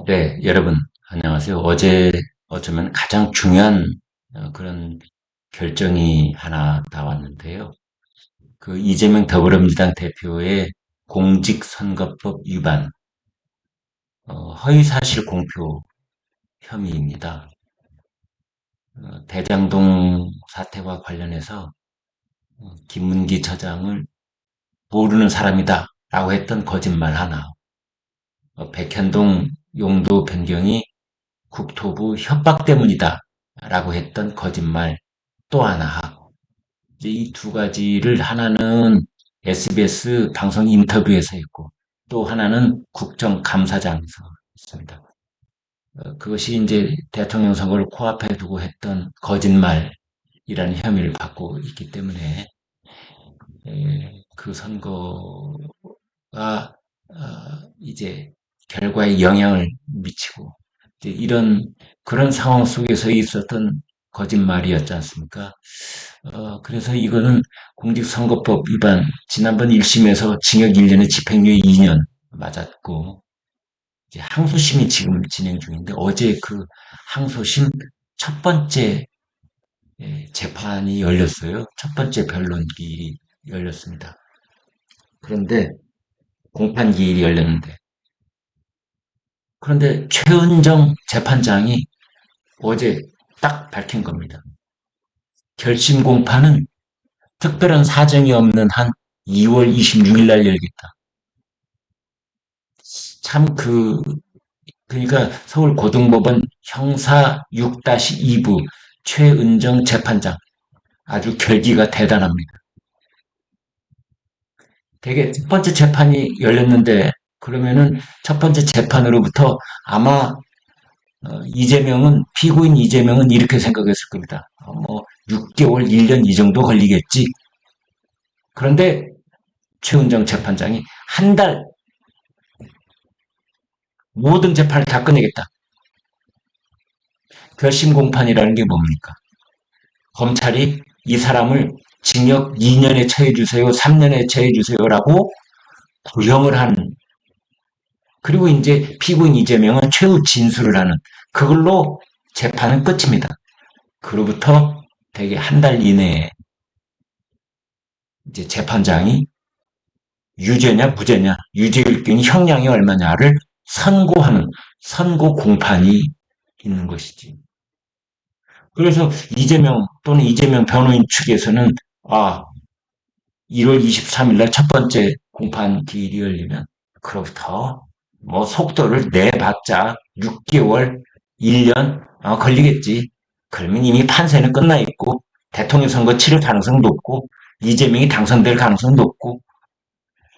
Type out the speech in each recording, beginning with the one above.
네, 여러분, 안녕하세요. 어제 어쩌면 가장 중요한 그런 결정이 하나 나왔는데요. 그 이재명 더불어민주당 대표의 공직선거법 위반, 허위사실 공표 혐의입니다. 대장동 사태와 관련해서 김문기 처장을 모르는 사람이다 라고 했던 거짓말 하나, 백현동 용도 변경이 국토부 협박 때문이다 라고 했던 거짓말 또 하나 하고, 이제 이 두 가지를 하나는 SBS 방송 인터뷰에서 했고, 또 하나는 국정감사장에서 했습니다. 그것이 이제 대통령 선거를 코앞에 두고 했던 거짓말이라는 혐의를 받고 있기 때문에, 그 선거가 이제 결과에 영향을 미치고, 이제 이런 그런 상황 속에서 있었던 거짓말이었지 않습니까? 그래서 이거는 공직선거법 위반, 지난번 1심에서 징역 1년에 집행유예 2년 맞았고, 이제 항소심이 지금 진행 중인데, 어제 그 항소심 첫 번째 재판이 열렸어요. 첫 번째 변론기일이 열렸습니다. 그런데 공판기일이 열렸는데, 그런데 최은정 재판장이 어제 딱 밝힌 겁니다. 결심 공판은 특별한 사정이 없는 한 2월 26일 날 열겠다. 참 그러니까 서울고등법원 형사 6-2부 최은정 재판장. 아주 결기가 대단합니다. 되게 첫 번째 재판이 열렸는데, 그러면은 첫 번째 재판으로부터 아마 피고인 이재명은 이렇게 생각했을 겁니다. 뭐 6개월, 1년 이 정도 걸리겠지. 그런데 최은정 재판장이 한 달 모든 재판을 다 끝내겠다. 결심 공판이라는 게 뭡니까? 검찰이 이 사람을 징역 2년에 처해 주세요, 3년에 처해 주세요라고 구형을 하는, 그리고 이제 피고인 이재명은 최후 진술을 하는, 그걸로 재판은 끝입니다. 그로부터 대개 한 달 이내에 이제 재판장이 유죄냐 무죄냐, 유죄일 경우 형량이 얼마냐를 선고하는 선고 공판이 있는 것이지. 그래서 이재명 또는 이재명 변호인 측에서는 1월 23일 날 첫 번째 공판 기일이 열리면 그로부터 뭐 속도를 내봤자 6개월, 1년 걸리겠지. 그러면 이미 판세는 끝나 있고 대통령 선거 치를 가능성 높고 이재명이 당선될 가능성 높고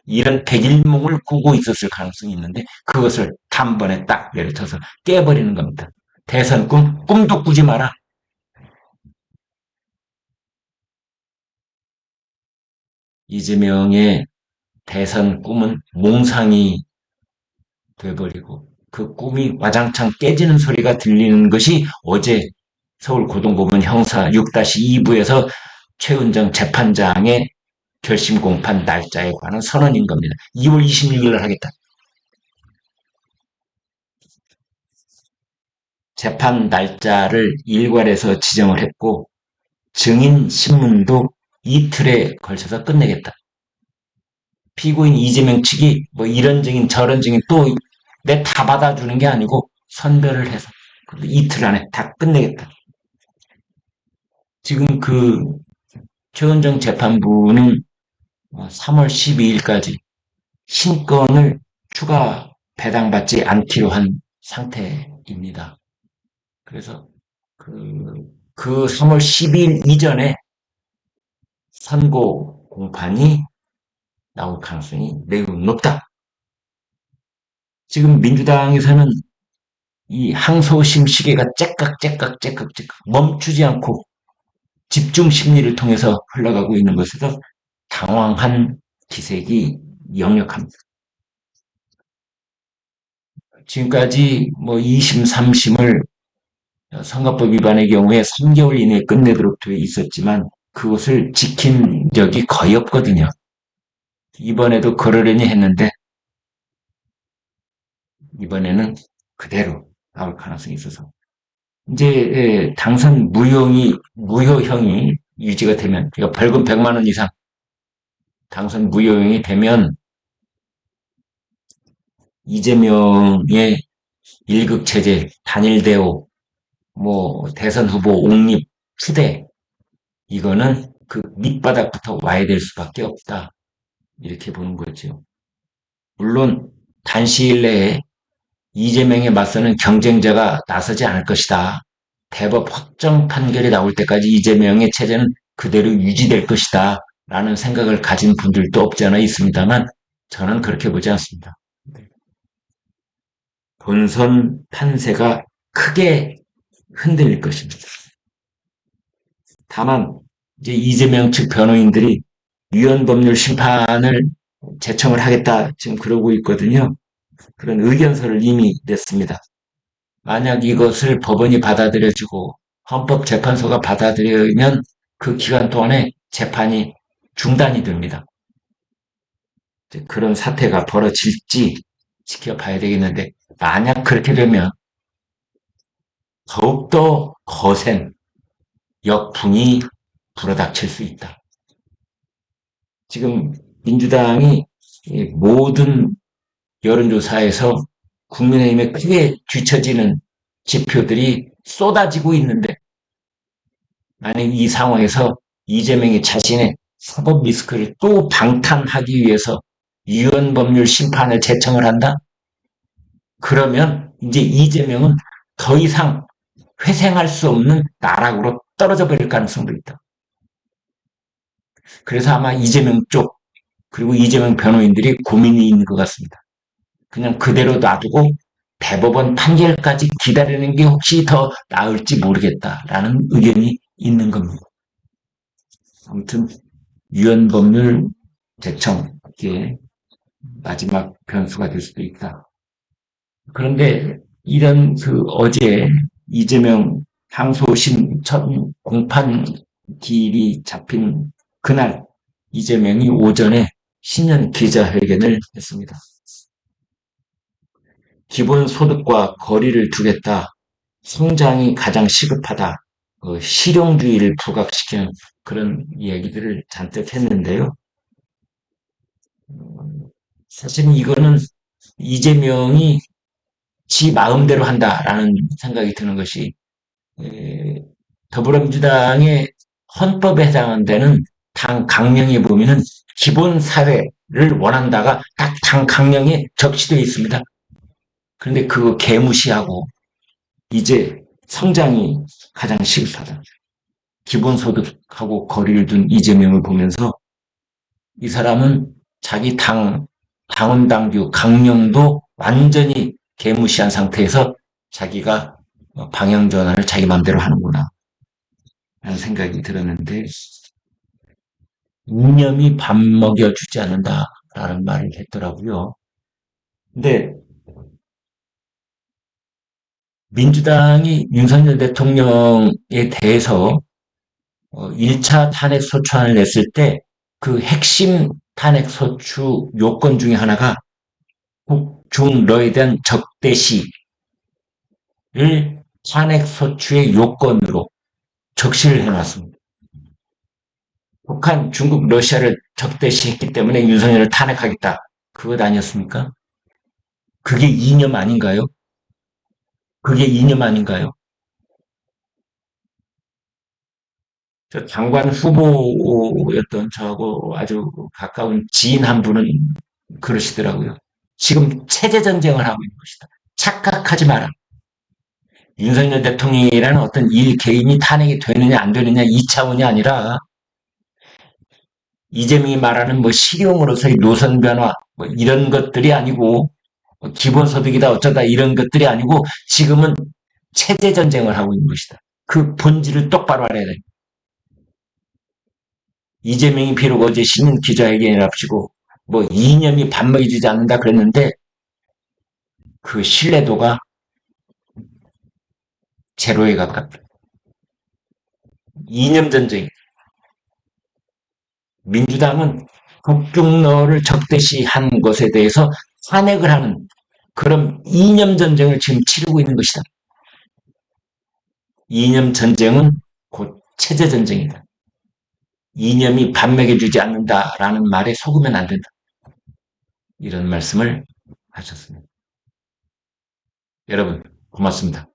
이런 백일몽을 꾸고 있었을 가능성이 있는데, 그것을 단번에 딱 내려쳐서 깨버리는 겁니다. 대선 꿈도 꾸지 마라. 이재명의 대선 꿈은 몽상이 돼버리고, 그 꿈이 와장창 깨지는 소리가 들리는 것이 어제 서울고등법원 형사 6-2부에서 최은정 재판장의 결심 공판 날짜에 관한 선언인 겁니다. 2월 26일 날 하겠다. 재판 날짜를 일괄해서 지정을 했고, 증인 신문도 이틀에 걸쳐서 끝내겠다. 피고인 이재명 측이 뭐 이런 증인 저런 증인 또 내 다 받아주는 게 아니고 선별을 해서 이틀 안에 다 끝내겠다. 지금 그 최은정 재판부는 3월 12일까지 신건을 추가 배당받지 않기로 한 상태입니다. 그래서 그 3월 12일 이전에 선고 공판이 나올 가능성이 매우 높다. 지금 민주당에서는 이 항소심 시계가 째깍째깍 멈추지 않고 집중 심리를 통해서 흘러가고 있는 것에서 당황한 기색이 역력합니다. 지금까지 뭐 2심, 3심을 선거법 위반의 경우에 3개월 이내에 끝내도록 되어 있었지만 그것을 지킨 적이 거의 없거든요. 이번에도 그러려니 했는데 이번에는 그대로 나올 가능성이 있어서 이제 당선 무효형이 유지가 되면 그러니까 벌금 100만 원 이상 당선 무효형이 되면 이재명의 일극체제, 단일대오, 뭐 대선 후보 옹립, 추대 이거는 그 밑바닥부터 와야 될 수밖에 없다. 이렇게 보는 거죠. 물론 단시일 내에 이재명에 맞서는 경쟁자가 나서지 않을 것이다. 대법 확정 판결이 나올 때까지 이재명의 체제는 그대로 유지될 것이다. 라는 생각을 가진 분들도 없지 않아 있습니다만 저는 그렇게 보지 않습니다. 본선 판세가 크게 흔들릴 것입니다. 다만 이제 이재명 측 변호인들이 위헌법률 심판을 제청을 하겠다 지금 그러고 있거든요. 그런 의견서를 이미 냈습니다. 만약 이것을 법원이 받아들여지고 헌법재판소가 받아들이면 그 기간 동안에 재판이 중단이 됩니다. 그런 사태가 벌어질지 지켜봐야 되겠는데 만약 그렇게 되면 더욱더 거센 역풍이 불어닥칠 수 있다. 지금 민주당이 모든 여론조사에서 국민의힘에 크게 뒤처지는 지표들이 쏟아지고 있는데 만약 이 상황에서 이재명이 자신의 사법 리스크를 또 방탄하기 위해서 위헌법률 심판을 제청을 한다? 그러면 이제 이재명은 더 이상 회생할 수 없는 나락으로 떨어져 버릴 가능성도 있다. 그래서 아마 이재명 쪽 그리고 이재명 변호인들이 고민이 있는 것 같습니다. 그냥 그대로 놔두고 대법원 판결까지 기다리는 게 혹시 더 나을지 모르겠다라는 의견이 있는 겁니다. 아무튼 위헌법률 제청 이게 마지막 변수가 될 수도 있다. 그런데 이런 그 어제 이재명 항소심 첫 공판 기일이 잡힌 그날 이재명이 오전에 신년 기자회견을 했습니다. 기본소득과 거리를 두겠다. 성장이 가장 시급하다. 실용주의를 부각시키는 그런 이야기들을 잔뜩 했는데요. 사실은 이거는 이재명이 지 마음대로 한다라는 생각이 드는 것이 더불어민주당의 헌법에 해당되는 당 강령에 보면은 기본사회를 원한다가 딱 당 강령에 적시되어 있습니다. 그런데 그거 개무시하고 이제 성장이 가장 시급하다. 기본소득하고 거리를 둔 이재명을 보면서 이 사람은 자기 당원 당규 강령도 완전히 개무시한 상태에서 자기가 방향 전환을 자기 마음대로 하는구나 라는 생각이 들었는데 이념이 밥 먹여주지 않는다라는 말을 했더라고요. 근데 민주당이 윤석열 대통령에 대해서 1차 탄핵 소추안을 냈을 때 그 핵심 탄핵 소추 요건 중에 하나가 북중러에 대한 적대시를 탄핵 소추의 요건으로 적시를 해놨습니다. 북한, 중국, 러시아를 적대시했기 때문에 윤석열을 탄핵하겠다. 그것 아니었습니까? 그게 이념 아닌가요? 그게 이념 아닌가요? 저 장관 후보였던 저하고 아주 가까운 지인 한 분은 그러시더라고요. 지금 체제 전쟁을 하고 있는 것이다. 착각하지 마라. 윤석열 대통령이라는 어떤 일 개인이 탄핵이 되느냐 안 되느냐 이 차원이 아니라 이재명이 말하는 뭐 실용으로서의 노선 변화 뭐 이런 것들이 아니고 기본소득이다 어쩌다 이런 것들이 아니고 지금은 체제 전쟁을 하고 있는 것이다. 그 본질을 똑바로 알아야 돼. 이재명이 비록 어제 신년 기자회견을 앞시고 뭐 이념이 밥 먹여주지 않는다 그랬는데 그 신뢰도가 제로에 가깝다. 이념 전쟁. 민주당은 북중러를 적대시한 것에 대해서 탄핵을 하는 그럼 이념 전쟁을 지금 치르고 있는 것이다. 이념 전쟁은 곧 체제 전쟁이다. 이념이 밥 먹여주지 않는다라는 말에 속으면 안 된다. 이런 말씀을 하셨습니다. 여러분, 고맙습니다.